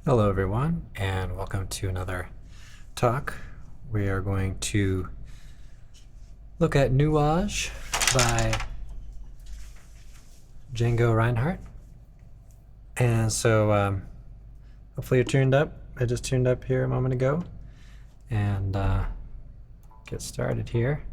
Hello, everyone, and welcome to another talk. We are going to look at Nuage by Django Reinhardt. And so hopefully you're tuned up. I just tuned up here a moment ago and get started here.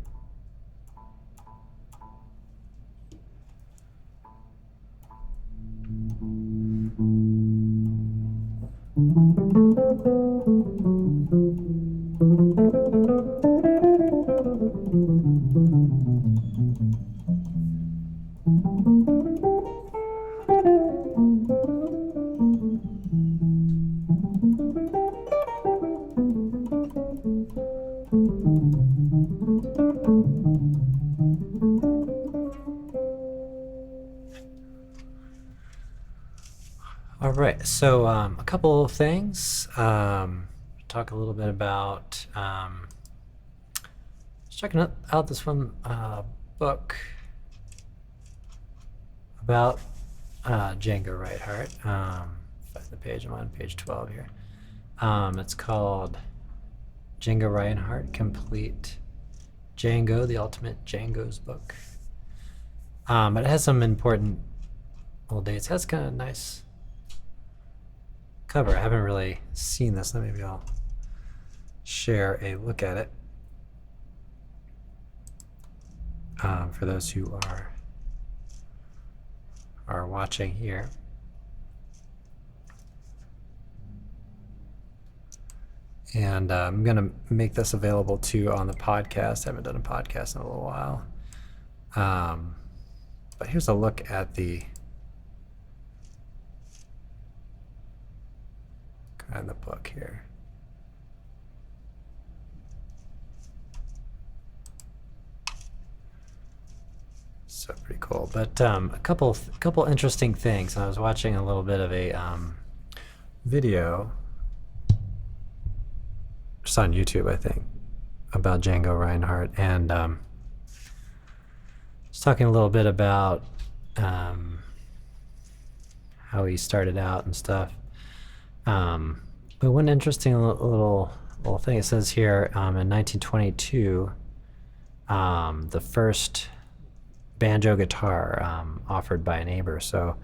All right, so a couple of things. Talk a little bit about just checking out this one book about Django Reinhardt. Find the page. I'm on page 12 here. It's called Django Reinhardt Complete Django, the Ultimate Django's Book. But it has some important old dates. It has kind of nice cover. I haven't really seen this, so maybe I'll share a look at it for those who are watching here. And I'm going to make this available too on the podcast. I haven't done a podcast in a little while. But here's a look at the book here. So pretty cool. But a couple interesting things. I was watching a little bit of a video just on YouTube, I think, about Django Reinhardt, and just talking a little bit about how he started out and stuff. But one interesting little thing, it says here in 1922, the first banjo guitar offered by a neighbor. So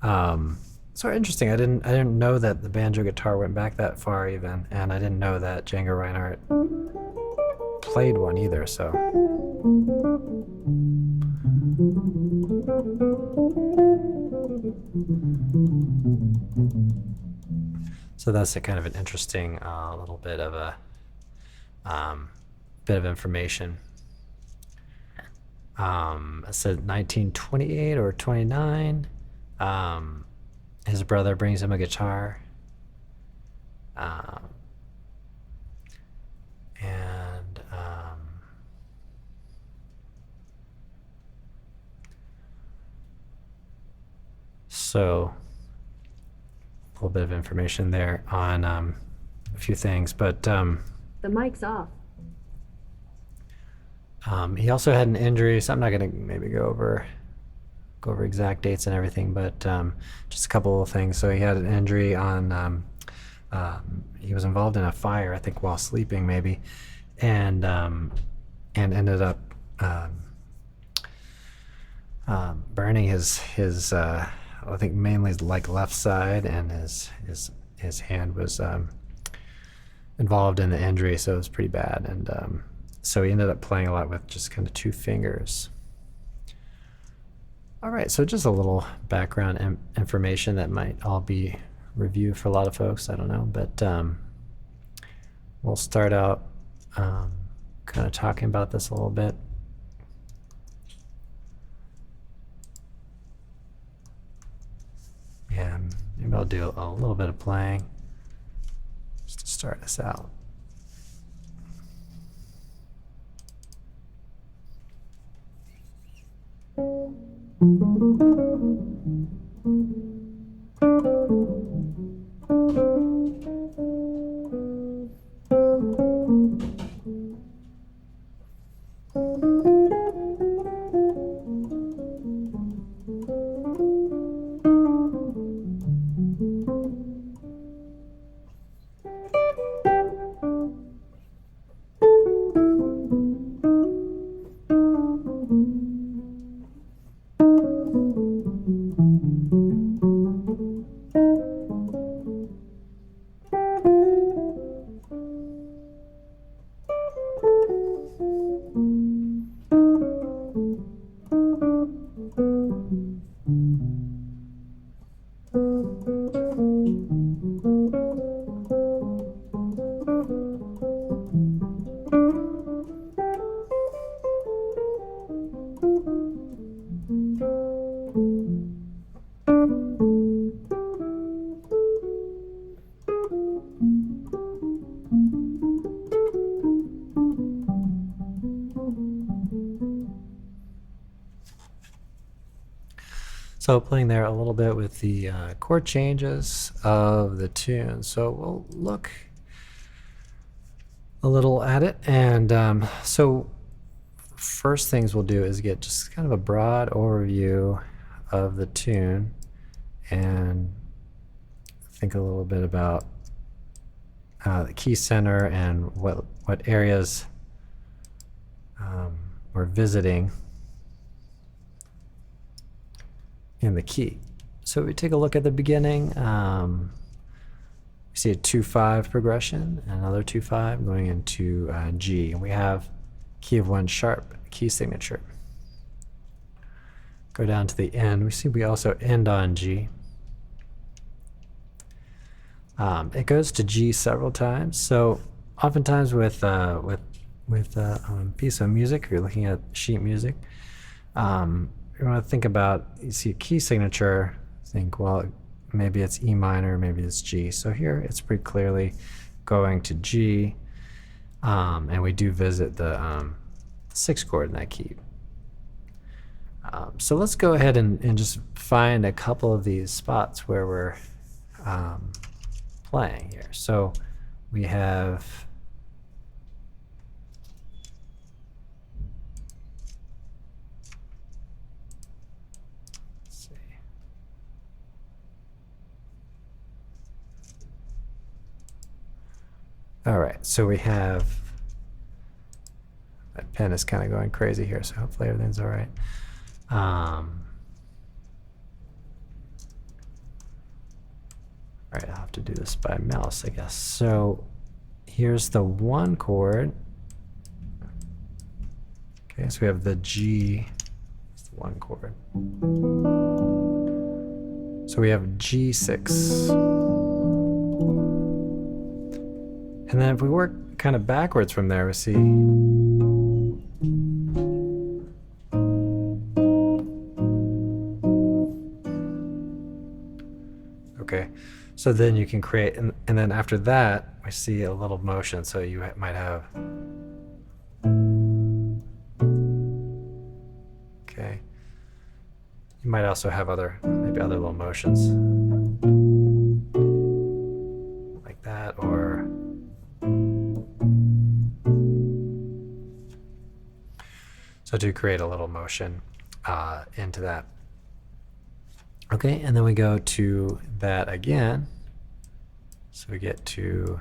sort of interesting. I didn't know that the banjo guitar went back that far even, and I didn't know that Django Reinhardt played one either. So that's a kind of an interesting little bit of a bit of information. It said 1928 or 29. His brother brings him a guitar. So a little bit of information there on a few things, but The mic's off. He also had an injury, so I'm not going to maybe go over exact dates and everything, but just a couple of things. So he had an injury on, he was involved in a fire, I think, while sleeping maybe, and ended up burning his I think mainly like left side, and his hand was involved in the injury, so it was pretty bad, and so he ended up playing a lot with just kind of two fingers. All right, so just a little background information that might all be review for a lot of folks. I don't know, but we'll start out kind of talking about this a little bit. And maybe I'll do a little bit of playing just to start us out. So playing there a little bit with the chord changes of the tune. So we'll look a little at it. And so first things we'll do is get just kind of a broad overview of the tune and think a little bit about the key center and what areas we're visiting in the key. So we take a look at the beginning. We see a 2-5 progression, another 2-5 going into G, and we have key of 1 sharp key signature. Go down to the end. We see we also end on G. It goes to G several times. So oftentimes with a piece of music, if you're looking at sheet music, you want to think about, you see a key signature, think, well, maybe it's E minor, maybe it's G. So here it's pretty clearly going to G, and we do visit the 6th chord in that key. So let's go ahead and just find a couple of these spots where we're playing here. So we have all right, so we have, that pen is kind of going crazy here, so hopefully everything's all right. All right, I'll have to do this by mouse, I guess. So here's the 1 chord. Okay, so we have the G, it's the 1 chord. So we have G6. And then if we work kind of backwards from there, we see okay, so then you can create, and then after that we see a little motion. So you might have, okay, you might also have maybe other little motions like that, or so to create a little motion into that. Okay, and then we go to that again. So we get to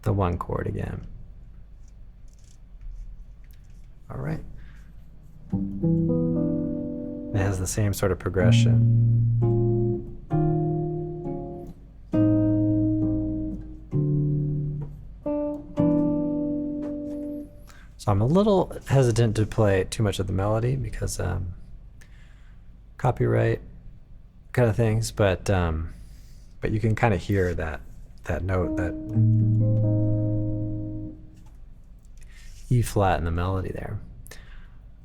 the 1 chord again. All right. It has the same sort of progression. So I'm a little hesitant to play too much of the melody because copyright kind of things, but you can kind of hear that note, that E flat in the melody there.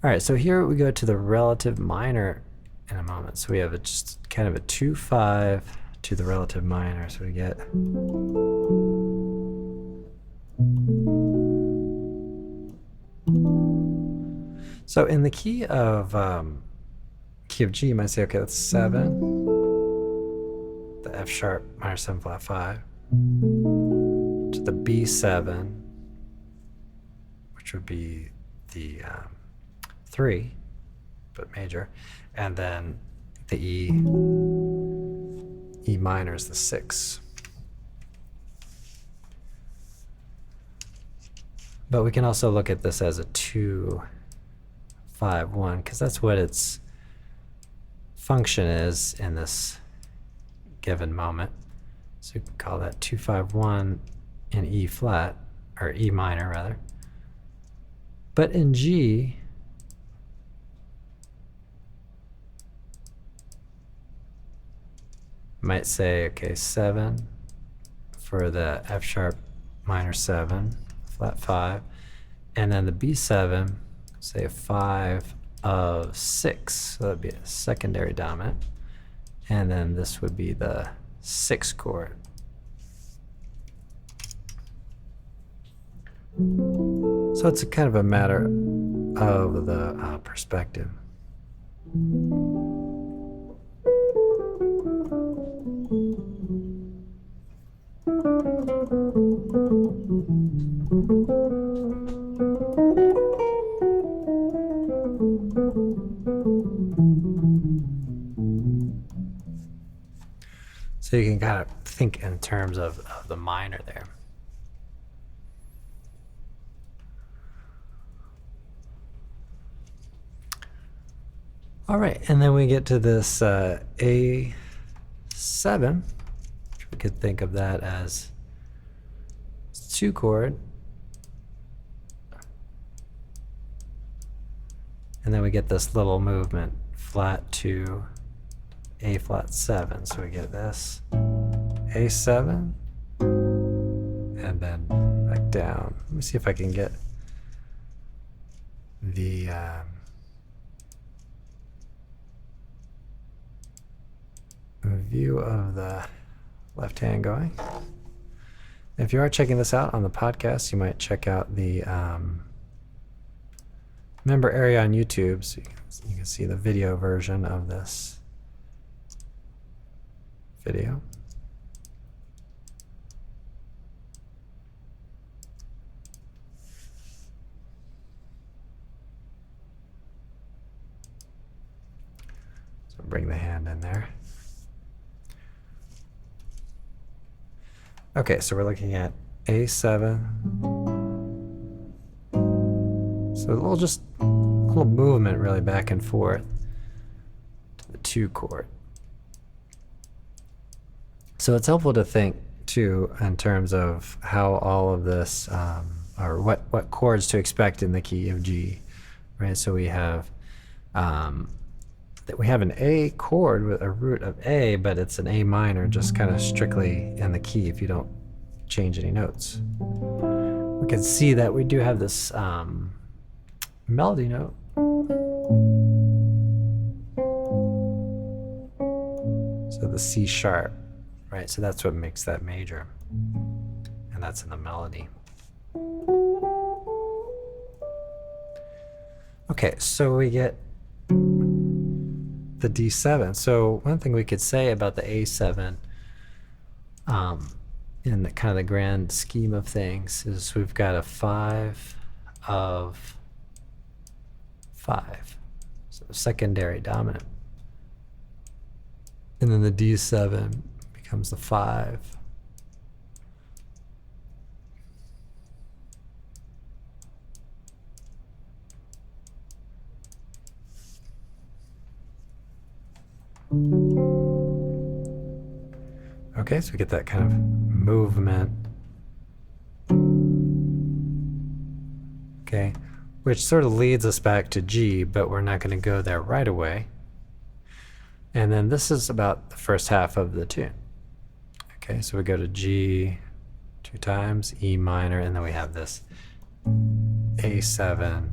All right, so here we go to the relative minor in a moment. So we have just kind of a 2-5 to the relative minor. So we get so in the key of G, you might say, okay, that's 7, the F sharp minor 7 flat 5, to the B7, which would be the 3, but major, and then the E minor is the 6. But we can also look at this as a 2-5-1, because that's what its function is in this given moment. So we can call that 2-5-1 in E flat, or E minor rather. But in G, might say, okay, 7 for the F sharp minor 7, flat 5, and then the B7, say a 5 of 6, so that would be a secondary dominant, and then this would be the 6th chord. So it's a kind of a matter of the perspective. So you can kind of think in terms of the minor there. All right, and then we get to this A7, which we could think of that as 2 chord. And then we get this little movement, flat to A flat 7. So we get this A7 and then back down. Let me see if I can get the view of the left hand going. If you are checking this out on the podcast, you might check out the member area on YouTube, so you can see the video version of this video. So bring the hand in there. Okay, so we're looking at A7. So a little movement really back and forth to the 2 chord. So it's helpful to think too in terms of how all of this, or what chords to expect in the key of G, right? So we have that we have an A chord with a root of A, but it's an A minor, just kind of strictly in the key if you don't change any notes. We can see that we do have this melody note. So the C sharp, right? So that's what makes that major. And that's in the melody. Okay, so we get the D7. So one thing we could say about the A7 in the kind of the grand scheme of things is we've got a 5 of 5, so secondary dominant. And then the D7 becomes the 5. Okay, so we get that kind of movement. Okay, which sort of leads us back to G, but we're not going to go there right away. And then this is about the first half of the tune. Okay, so we go to G 2 times, E minor, and then we have this A7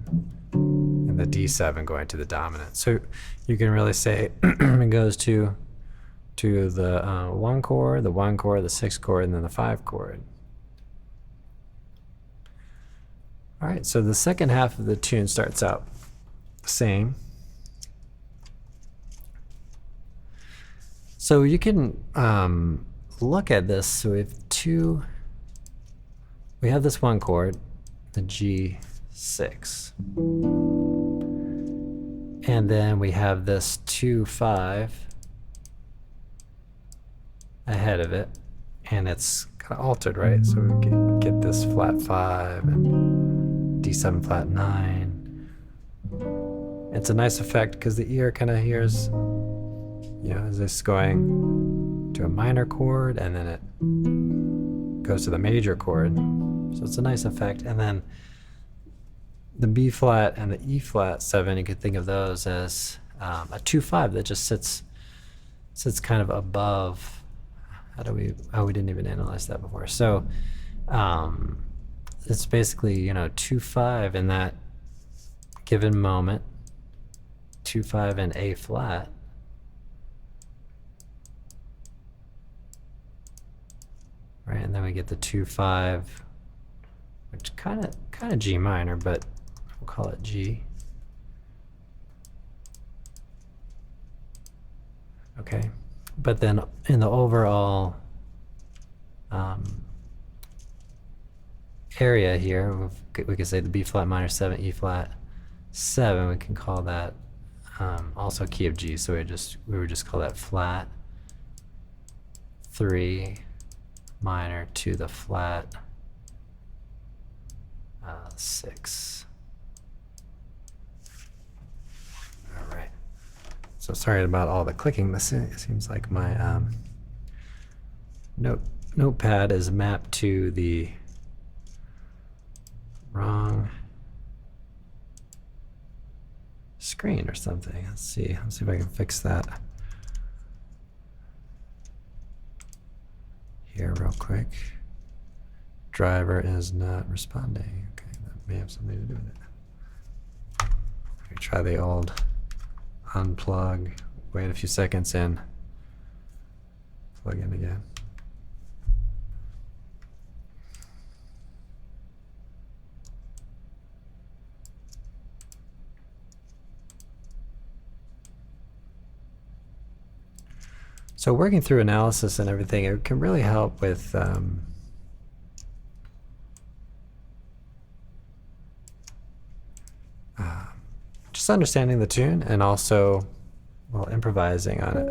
and the D7 going to the dominant. So you can really say it goes to the 1 chord, the 1 chord, the 6 chord, and then the 5 chord. All right, so the second half of the tune starts out the same. So you can look at this. So we have this 1 chord, the G6. And then we have this 2-5 ahead of it, and it's kind of altered, right? So we get this flat 5 and D7 flat 9. It's a nice effect because the ear kind of hears, is this going to a minor chord, and then it goes to the major chord. So it's a nice effect. And then the B flat and the E flat 7, you could think of those as a 2-5 that just sits kind of above. We didn't even analyze that before. So it's basically 2-5 in that given moment, 2-5 in A flat. Right, and then we get the 2-5, which kind of G minor, but we'll call it G. Okay, but then in the overall area here, we could say the B flat minor 7, E flat 7. We can call that also key of G. So we would just call that flat 3 minor to the flat 6. All right. So sorry about all the clicking. This seems like my notepad is mapped to the wrong screen or something. Let's see if I can fix that here real quick. Driver is not responding. Okay, that may have something to do with it. We try the old unplug, wait a few seconds and plug in again. So working through analysis and everything, it can really help with just understanding the tune and also, well, improvising on it.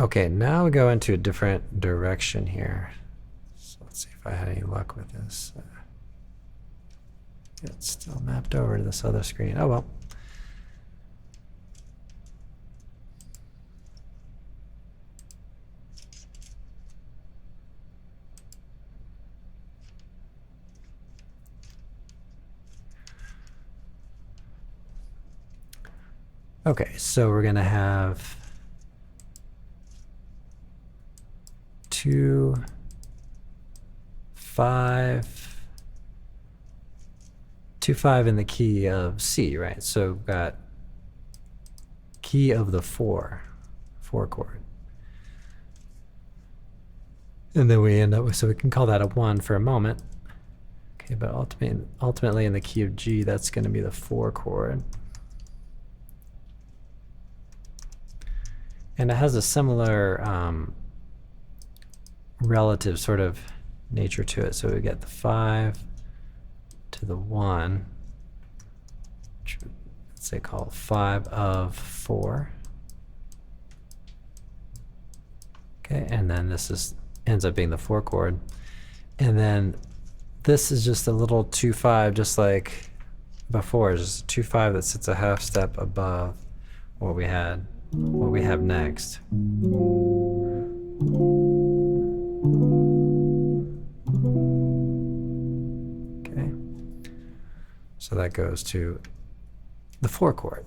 Okay, now we go into a different direction here. So let's see if I had any luck with this. It's still mapped over to this other screen. Oh well. Okay, so we're gonna have 2, 5, 2, 5 in the key of C, right? So we've got key of the 4 chord. And then we end up with, so we can call that a 1 for a moment. Okay, but ultimately in the key of G, that's going to be the 4 chord. And it has a similar relative sort of nature to it. So we get the 5 to the 1, which let's say call 5 of 4. Okay, and then this ends up being the 4 chord. And then this is just a little 2-5, just like before. It's just a 2-5 that sits a half step above what we have next. Okay, so that goes to the 4 chord.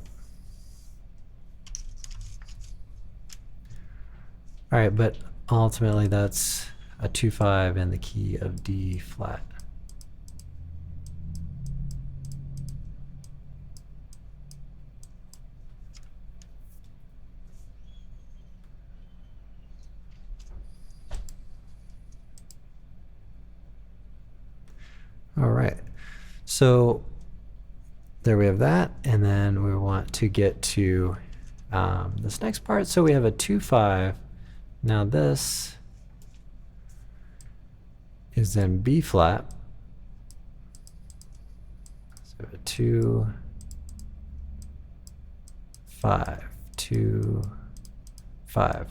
All right, but ultimately that's a 2-5 in the key of D flat. All right, so there we have that, and then we want to get to this next part. So we have a 2-5. Now this is then B flat. So a 2, 5, 2, 5,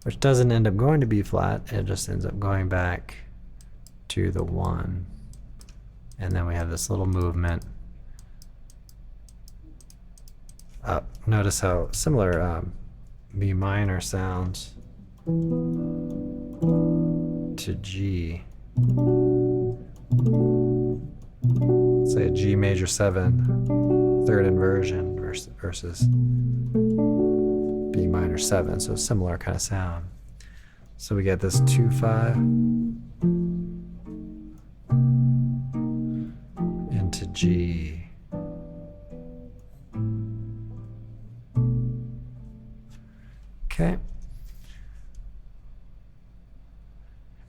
which doesn't end up going to B flat. It just ends up going back to the 1, and then we have this little movement up. Notice how similar B minor sounds to G. Let's say a G major 7 third inversion versus B minor 7, so similar kind of sound. So we get this 2-5 into G. Okay.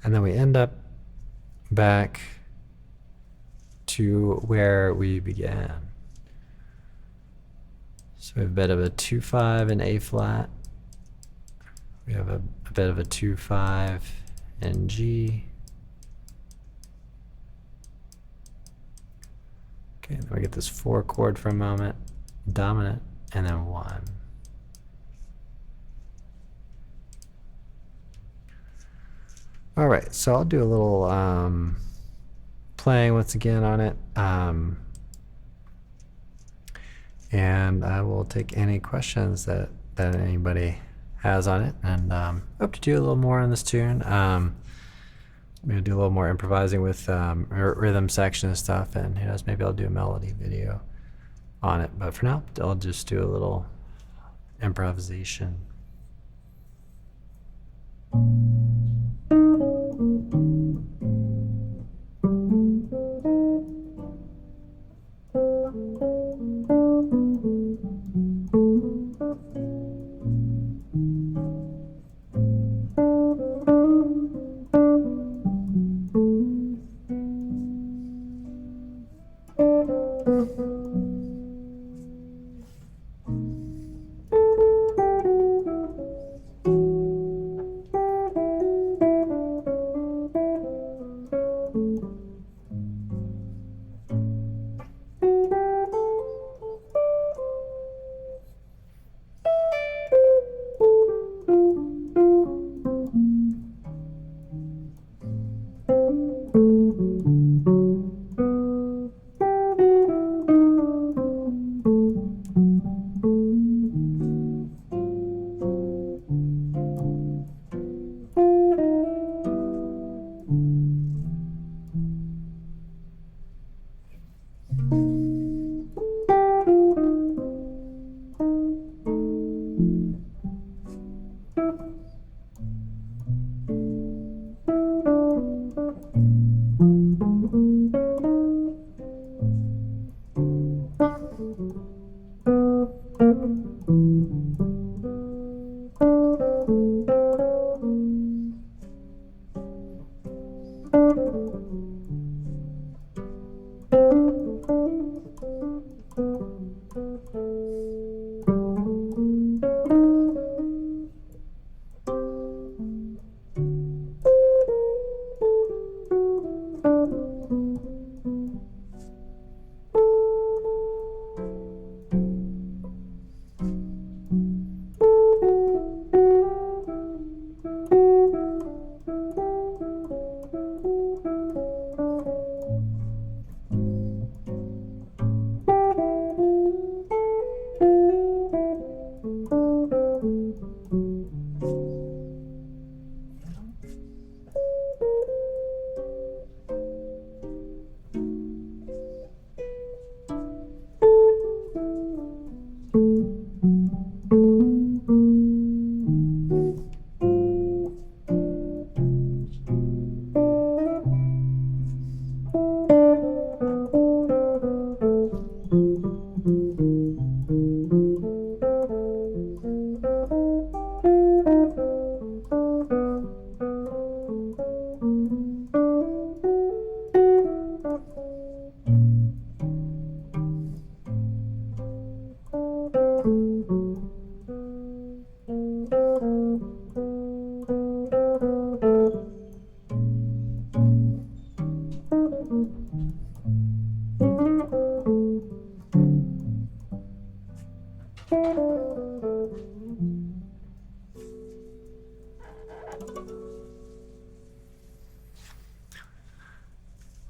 And and then we end up back to where we began. So we have a bit of a 2-5 in A flat. We have a bit of a 2-5 in G. Okay, then we get this 4 chord for a moment, dominant, and then 1. All right, so I'll do a little playing once again on it. And I will take any questions that anybody has on it, and hope to do a little more on this tune. I'm gonna do a little more improvising with rhythm section and stuff, and who knows, maybe I'll do a melody video on it. But for now, I'll just do a little improvisation.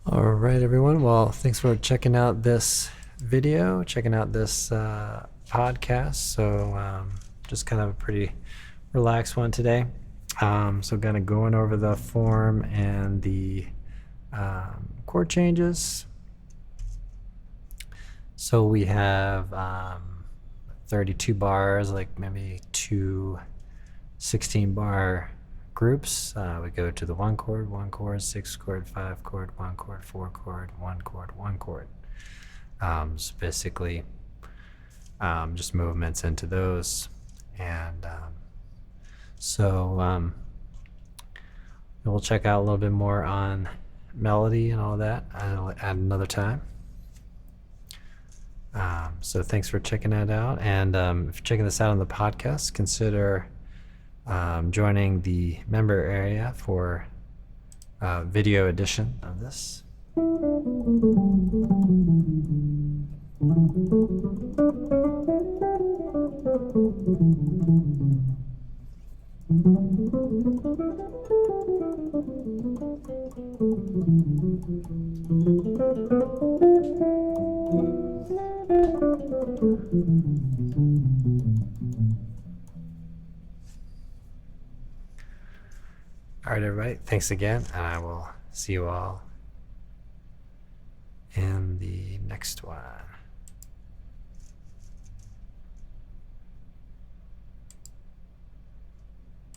All right, everyone. Well, thanks for checking out this video, checking out this podcast. So just kind of a pretty relaxed one today. So kind of going over the form and the chord changes. So we have 32 bars, like maybe two 16-bar groups. We go to the 1 chord, 6 chord, 5 chord, 1 chord, 4 chord, 1 chord, 1 chord. So basically just movements into those. And And we'll check out a little bit more on melody and all that at another time. So thanks for checking that out. And if you're checking this out on the podcast, consider joining the member area for video edition of this. All right, everybody. Thanks again, and I will see you all in the next one.